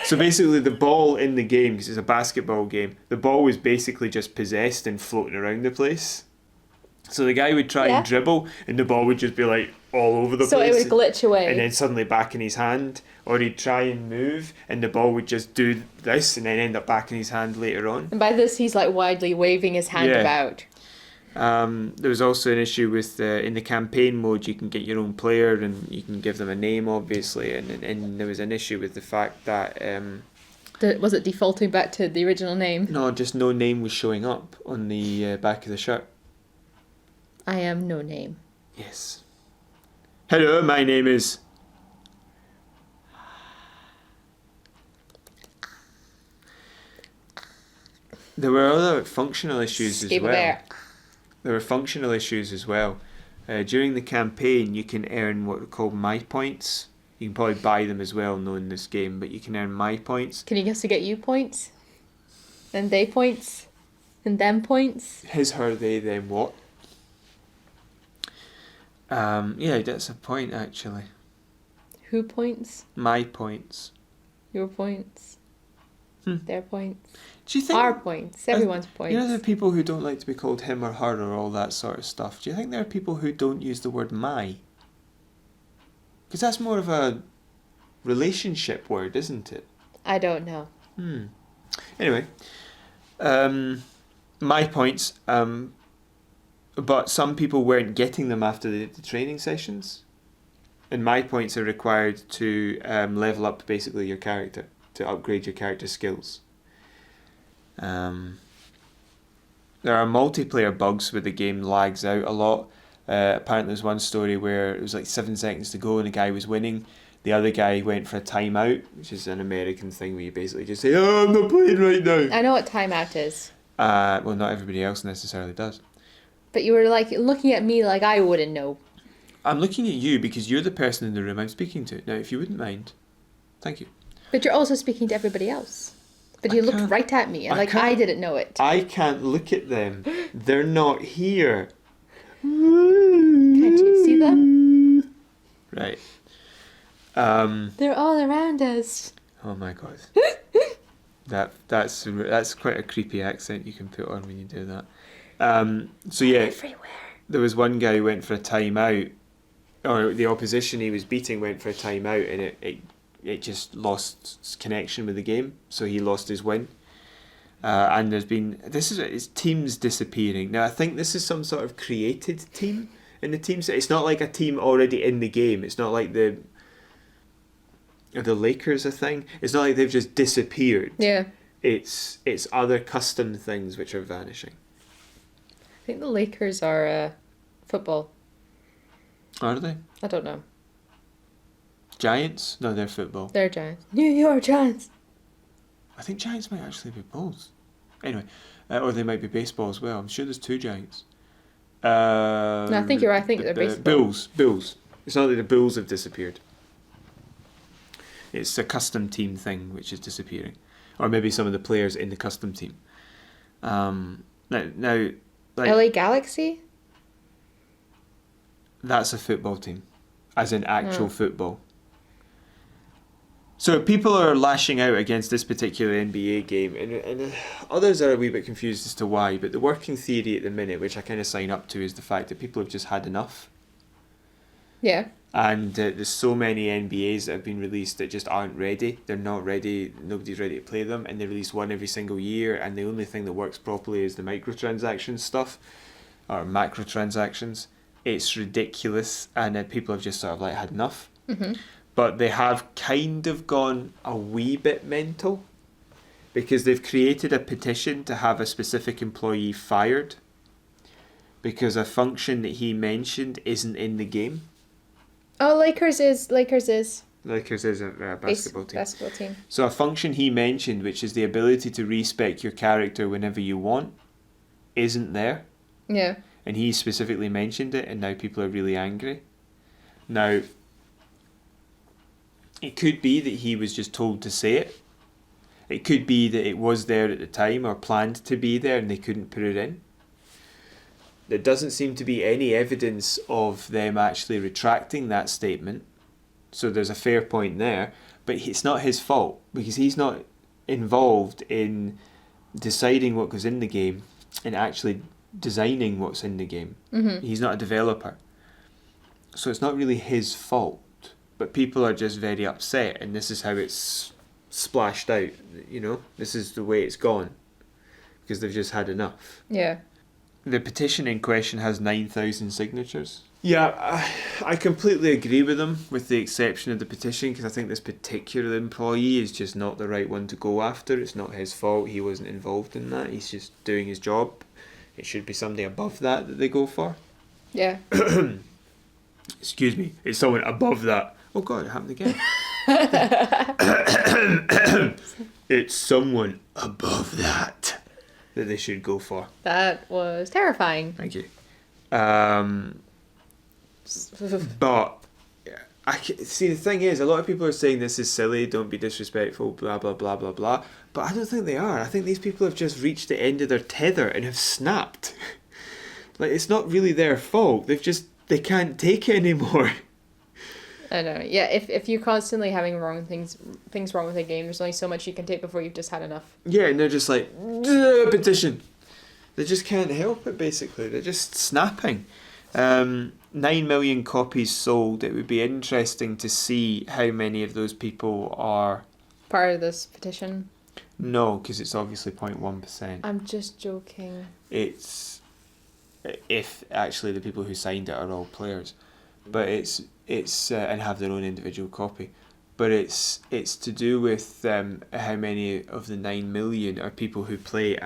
So basically, the ball in the game, because it's a basketball game, the ball was basically just possessed and floating around the place. So the guy would try and dribble, and the ball would just be like all over the place.
So it would glitch away.
And then suddenly back in his hand, or he'd try and move, and the ball would just do this, and then end up back in his hand later on.
And by this, he's like widely waving his hand about.
There was also an issue with in the campaign mode, you can get your own player and you can give them a name, obviously, and there was an issue with the fact that
Was it defaulting back to the original name?
no, just no name was showing up on the back of the shirt.
I am no name.
Yes. Hello, my name is. There were other functional issues as well.
Bear.
There were functional issues as well. During the campaign, you can earn what are called my points. You can probably buy them as well, knowing this game, but you can earn my points.
Can you guess to get you points? And they points? And them points?
His, her, they, them, what? Yeah, that's a point actually.
Who points?
My points.
Your points? Their points?
Do you think
Our points? Everyone's points.
You know the people who don't like to be called him or her or all that sort of stuff. Do you think there are people who don't use the word my? Because that's more of a relationship word, isn't it?
I don't know.
Anyway, my points. But some people weren't getting them after the training sessions, and my points are required to level up basically your character, to upgrade your character skills. There are multiplayer bugs where the game lags out a lot. Apparently there's one story where it was like 7 seconds to go and the guy was winning. The other guy went for a timeout, which is an American thing where you basically just say, "Oh, I'm not playing right now."
I know what timeout is.
Well, not everybody else necessarily does.
But you were like looking at me like I wouldn't know.
I'm looking at you because you're the person in the room I'm speaking to. Now, if you wouldn't mind, thank you.
But you're also speaking to everybody else. But you looked right at me and I didn't know it.
I can't look at them. They're not here.
Can't you see them?
Right.
They're all around us.
Oh my god. That's quite a creepy accent you can put on when you do that. So yeah,
everywhere.
There was one guy who went for a timeout, or the opposition he was beating went for a timeout, and it just lost connection with the game, so he lost his win. And it's teams disappearing. Now I think this is some sort of created team in the team. It's not like a team already in the game. It's not like the Lakers a thing. It's not like they've just disappeared.
Yeah.
It's other custom things which are vanishing.
I think the Lakers are football.
Are they?
I don't know.
Giants? No, they're football.
They're Giants. New York Giants.
I think Giants might actually be Bulls. Anyway, or they might be baseball as well. I'm sure there's 2 Giants.
No, I think you're right. I think they're baseball.
Bulls. It's not that the Bulls have disappeared. It's a custom team thing which is disappearing. Or maybe some of the players in the custom team. Now like,
LA Galaxy?
That's a football team. As in actual football. So people are lashing out against this particular NBA game, and others are a wee bit confused as to why, but the working theory at the minute, which I kind of sign up to, is the fact that people have just had enough.
Yeah.
And there's so many NBAs that have been released that just aren't ready. They're not ready, nobody's ready to play them, and they release one every single year, and the only thing that works properly is the microtransaction stuff. or microtransactions. It's ridiculous, and people have just sort of like had enough.
Mm-hmm.
But they have kind of gone a wee bit mental because they've created a petition to have a specific employee fired because a function that he mentioned isn't in the game.
Oh, Lakers is.
Lakers is a basketball team.
Basketball team.
So a function he mentioned, which is the ability to respec your character whenever you want, isn't there.
Yeah.
And he specifically mentioned it, and now people are really angry. Now, it could be that he was just told to say it. It could be that it was there at the time or planned to be there and they couldn't put it in. There doesn't seem to be any evidence of them actually retracting that statement. So there's a fair point there. But it's not his fault because he's not involved in deciding what goes in the game and actually designing what's in the game.
Mm-hmm.
He's not a developer. So it's not really his fault. But people are just very upset, and this is how it's splashed out, you know? This is the way it's gone. Because they've just had enough.
Yeah.
The petition in question has 9,000 signatures. Yeah, I completely agree with them, with the exception of the petition, because I think this particular employee is just not the right one to go after. It's not his fault. He wasn't involved in that. He's just doing his job. It should be somebody above that they go for.
Yeah.
Excuse me. It's someone above that. Oh God, it happened again. It's someone above that they should go for.
That was terrifying.
Thank you. But see, the thing is, a lot of people are saying this is silly, don't be disrespectful, blah blah blah blah blah. But I don't think they are. I think these people have just reached the end of their tether and have snapped. Like, it's not really their fault. They can't take it anymore.
I know. Yeah, if you're constantly having things wrong with a game, there's only so much you can take before you've just had enough.
Yeah, and they're just like, petition. They just can't help it, basically. They're just snapping. 9 million copies sold. It would be interesting to see how many of those people are...
part of this petition?
No, because it's obviously 0.1%.
I'm just joking.
It's... if actually the people who signed it are all players. But it's and have their own individual copy. But it's to do with how many of the 9 million are people who play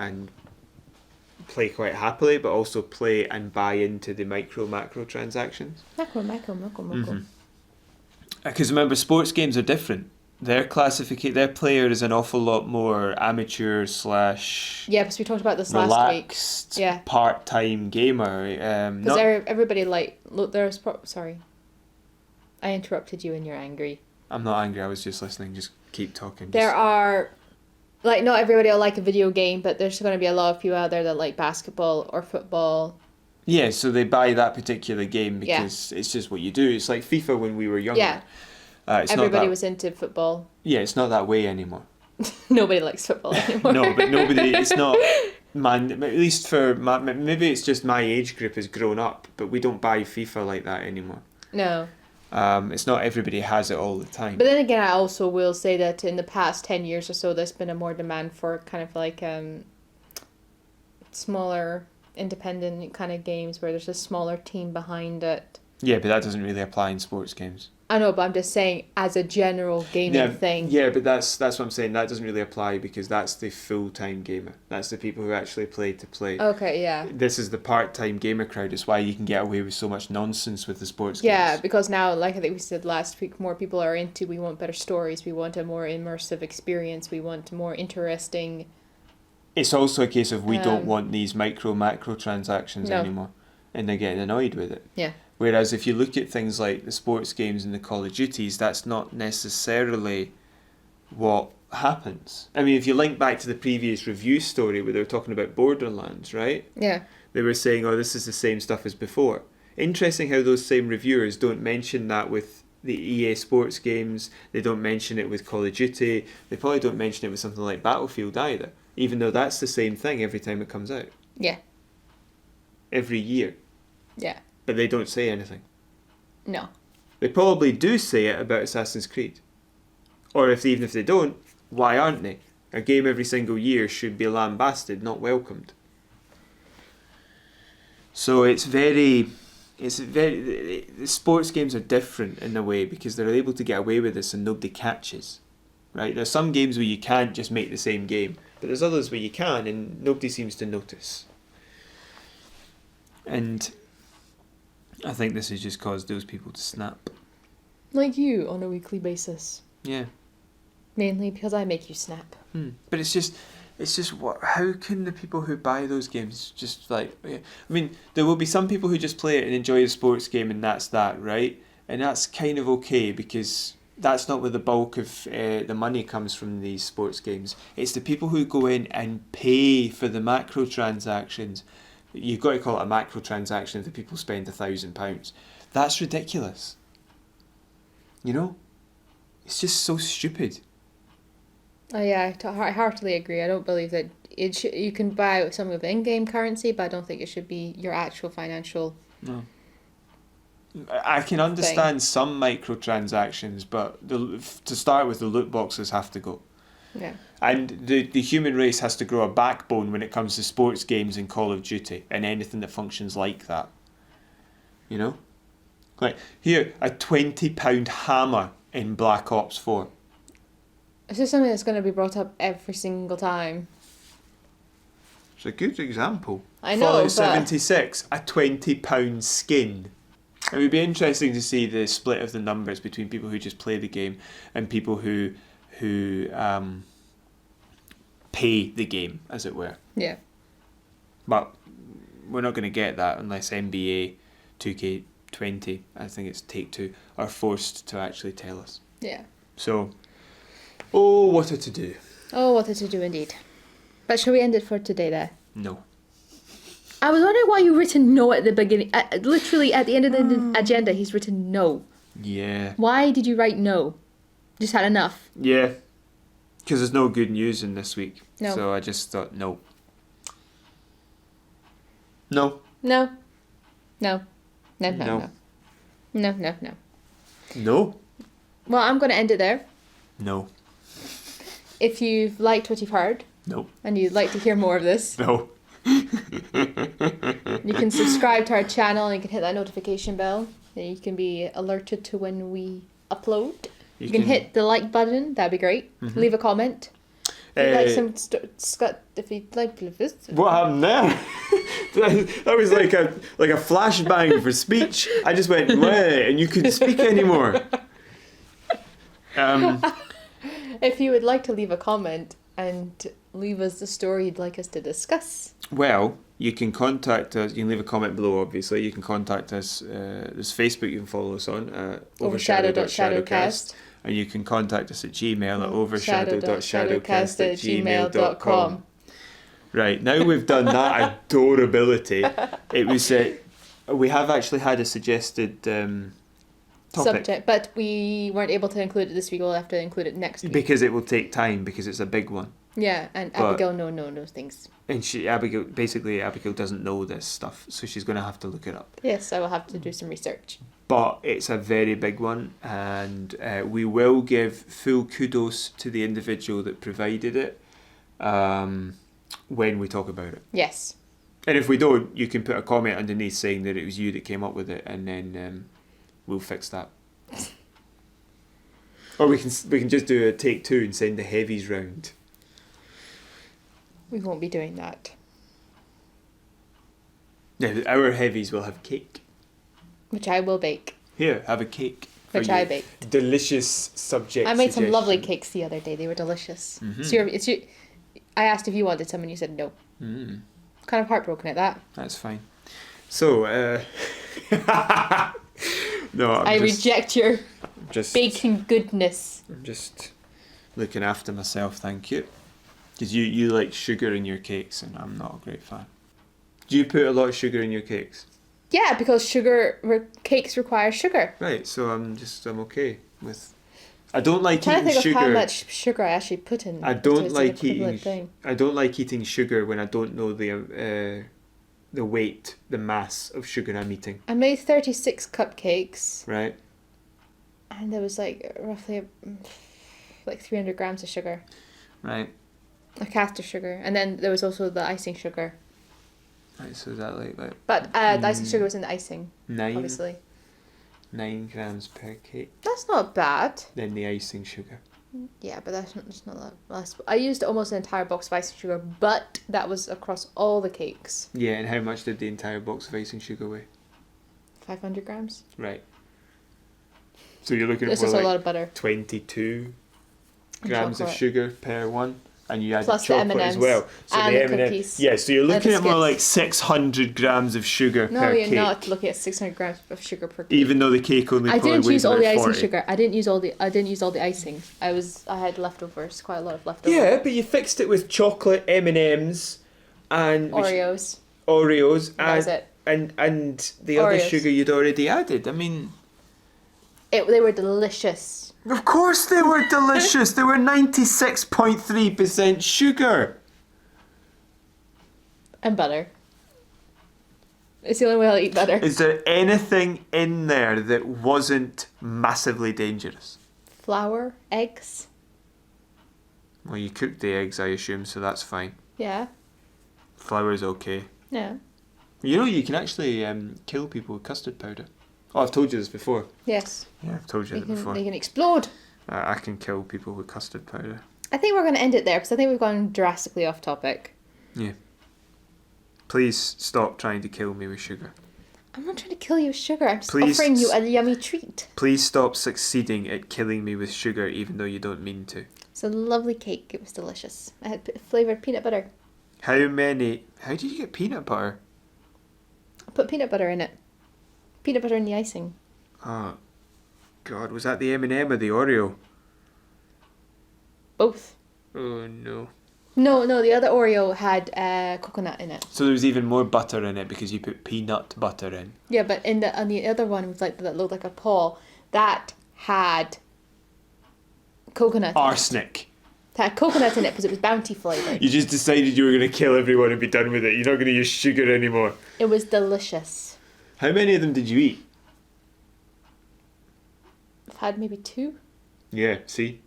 quite happily, but also play and buy into the macro transactions.
Macro.
Because remember, sports games are different. Their player is an awful lot more amateur /
yeah, because we talked about this last week.
Relaxed,
yeah,
part-time gamer.
Because everybody sorry, I interrupted you and you're angry.
I'm not angry. I was just listening. Just keep talking.
There are, not everybody will like a video game, but there's going to be a lot of people out there that like basketball or football.
Yeah, so they buy that particular game because it's just what you do. It's like FIFA when we were younger.
Yeah. Everybody was into football.
Yeah, it's not that way anymore.
Nobody likes football anymore.
No, but nobody. It's not. Man, at least for maybe it's just my age group has grown up, but we don't buy FIFA like that anymore.
No.
It's not everybody has it all the time.
But then again, I also will say that in the past 10 years or so, there's been a more demand for kind of like smaller, independent kind of games where there's a smaller team behind it.
Yeah, but that doesn't really apply in sports games.
I know, but I'm just saying as a general gaming thing.
Yeah, but that's what I'm saying. That doesn't really apply because that's the full-time gamer. That's the people who actually play to play.
Okay, yeah.
This is the part-time gamer crowd. It's why you can get away with so much nonsense with the sports games.
Yeah, because now, like I think we said last week, more people are into, we want better stories, we want a more immersive experience, we want more interesting...
It's also a case of we don't want these macro transactions anymore. And they're getting annoyed with it.
Yeah.
Whereas if you look at things like the sports games and the Call of Duties, that's not necessarily what happens. I mean, if you link back to the previous review story where they were talking about Borderlands, right?
Yeah.
They were saying, oh, this is the same stuff as before. Interesting how those same reviewers don't mention that with the EA Sports games. They don't mention it with Call of Duty. They probably don't mention it with something like Battlefield either, even though that's the same thing every time it comes out.
Yeah.
Every year.
Yeah.
But they don't say anything.
No.
They probably do say it about Assassin's Creed. Or even if they don't, why aren't they? A game every single year should be lambasted, not welcomed. So the sports games are different in a way because they're able to get away with this and nobody catches. Right? There's some games where you can't just make the same game, but there's others where you can and nobody seems to notice. And I think this has just caused those people to snap.
Like you on a weekly basis.
Yeah.
Mainly because I make you snap.
But it's just what? How can the people who buy those games just like? I mean, there will be some people who just play it and enjoy the sports game, and that's that, right? And that's kind of okay because that's not where the bulk of the money comes from these sports games. It's the people who go in and pay for the macro transactions. You've got to call it a macro transaction if the people spend £1,000. That's ridiculous. You know, it's just so stupid.
Oh yeah, I heartily agree. I don't believe that you can buy some of in-game currency, but I don't think it should be your actual financial.
No. I can understand some microtransactions, but to start with, the loot boxes have to go.
Yeah.
And the human race has to grow a backbone when it comes to sports games and Call of Duty and anything that functions like that. You know? Like, here, a £20 hammer in Black Ops 4.
It's just something that's going to be brought up every single time.
It's a good example.
I know,
Fallout
but
76, a £20 skin. It would be interesting to see the split of the numbers between people who just play the game and people who pay the game, as it were.
Yeah.
But we're not going to get that unless NBA 2K20, I think it's Take-Two, are forced to actually tell us.
Yeah.
So, oh, what a to-do.
Oh, what a to-do indeed. But shall we end it for today there?
No.
I was wondering why you written no at the beginning. Literally at the end of the agenda, he's written no.
Yeah.
Why did you write no? Just had enough.
Yeah. Because there's no good news in this week.
No.
So I just thought, no. No.
No. No. No, no,
No.
no. No, no, no.
No.
Well, I'm going to end it there.
No.
If you've liked what you've heard
No.
and you'd like to hear more of this,
No.
you can subscribe to our channel and you can hit that notification bell. Then you can be alerted to when we upload. You can hit the like button. That'd be great.
Mm-hmm.
Leave a comment. If you'd like some Scott, if you'd like this.
What happened there? that was like a flashbang for speech. I just went way, and you couldn't speak anymore.
If you would like to leave a comment and leave us the story you'd like us to discuss.
Well, you can contact us. You can leave a comment below, obviously. You can contact us. There's Facebook you can follow us on, OverShadow.ShadowCast. And you can contact us at Gmail at overshadow.shadowcast@gmail.com. Right, now we've done that adorability. It was we have actually had a suggested topic.
Subject, but we weren't able to include it this week. We'll have to include it next week.
Because it will take time, because it's a big one.
Yeah, and Abigail knows things.
And Abigail doesn't know this stuff, so she's going to have to look it up.
Yes, I will have to do some research.
But it's a very big one, and we will give full kudos to the individual that provided it when we talk about it.
Yes.
And if we don't, you can put a comment underneath saying that it was you that came up with it, and then we'll fix that. Or we can just do a take two and send the heavies round.
We won't be doing that.
Now, our heavies will have cake.
Which I will bake.
Here, have a cake.
Which I baked.
Delicious subject.
I made some lovely cakes the other day. They were delicious.
Mm-hmm.
So I asked if you wanted some and you said no.
Mm.
Kind of heartbroken at that.
That's fine. So, no,
I reject your
just
baking goodness.
I'm just looking after myself, thank you. Because you like sugar in your cakes, and I'm not a great fan. Do you put a lot of sugar in your cakes?
Yeah, because cakes require sugar.
Right, so I'm okay with. I don't like
I'm trying
eating
to think
sugar.
of how much sugar I actually put in.
I don't like
eating.
eating. I don't like eating sugar when I don't know the weight, the mass of sugar I'm eating.
I made 36 cupcakes.
Right.
And there was roughly 300 grams of sugar.
Right.
A cast of sugar, and then there was also the icing sugar.
Right, so is that like
But the icing sugar was in the icing,
9
obviously.
9 grams per cake?
That's not bad.
Then the icing sugar.
Yeah, but that's not that less. I used almost an entire box of icing sugar, but that was across all the cakes.
Yeah, and how much did the entire box of icing sugar weigh?
500 grams.
Right. So you're looking at
This
more
is
like
a lot of butter.
22
And
grams of
chocolate.
sugar per one, and you add
Plus the
chocolate as
M&Ms
well. So
and
the
the
M&M,
cookies.
yeah. So you're looking at more
biscuits.
like 600 grams of sugar
No,
per
you're
cake.
not looking at 600 grams of sugar per cake.
Even though the cake only
I
probably
didn't
weighs
use all
about
the icing
40.
sugar. I didn't use all the icing. I had leftovers, quite a lot of leftovers.
Yeah, but you fixed it with chocolate, M&Ms, and
Oreos.
Oreos,
That was it.
and the other
Oreos.
sugar you'd already added. I mean,
They were delicious.
of course they were delicious. They were 96.3% sugar.
And butter. It's the only way I'll eat butter.
Is there anything in there that wasn't massively dangerous?
Flour, eggs.
Well, you cooked the eggs, I assume, so that's fine.
Yeah.
Flour's okay.
Yeah.
You know, you can actually kill people with custard powder. Oh, I've told you this before.
Yes.
Yeah, I've told you that before.
They can explode.
I can kill people with custard powder.
I think we're going to end it there because I think we've gone drastically off topic.
Yeah. Please stop trying to kill me with sugar.
I'm not trying to kill you with sugar. I'm just
Please
offering you a yummy treat.
Please stop succeeding at killing me with sugar even though you don't mean to.
It's a lovely cake. It was delicious. I had flavoured peanut butter.
How did you get peanut butter?
I put peanut butter in it. Peanut butter in the icing.
Oh, God, was that the M&M or the Oreo?
Both.
Oh, no.
No, the other Oreo had coconut in it.
So there was even more butter in it because you put peanut butter in.
Yeah, but on the other one was that looked like a paw. That had coconut.
Arsenic.
It had coconut in it because it was Bounty flavoured.
You just decided you were going to kill everyone and be done with it. You're not going to use sugar anymore.
It was delicious.
How many of them did you eat?
I've had maybe 2.
Yeah, see?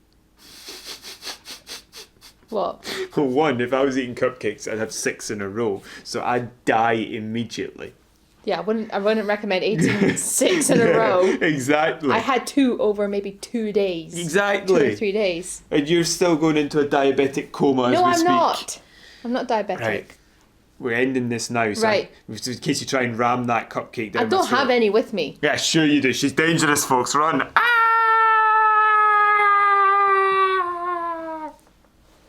What?
Well, one, if I was eating cupcakes, I'd have 6 in a row. So I'd die immediately.
Yeah, I wouldn't recommend eating 6 in a row.
Exactly.
I had 2 over maybe 2 days.
Exactly.
2 or 3 days.
And you're still going into a diabetic coma as we
No, I'm
speak.
not. I'm not diabetic.
Right. We're ending this now, so
Right.
in case you try and ram that cupcake down
I don't
my throat.
have any with me.
Yeah, sure you do. She's dangerous, folks. Run.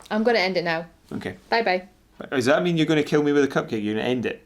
I'm going to end it now.
Okay.
Bye-bye.
Does that mean you're going to kill me with a cupcake? You're going to end it?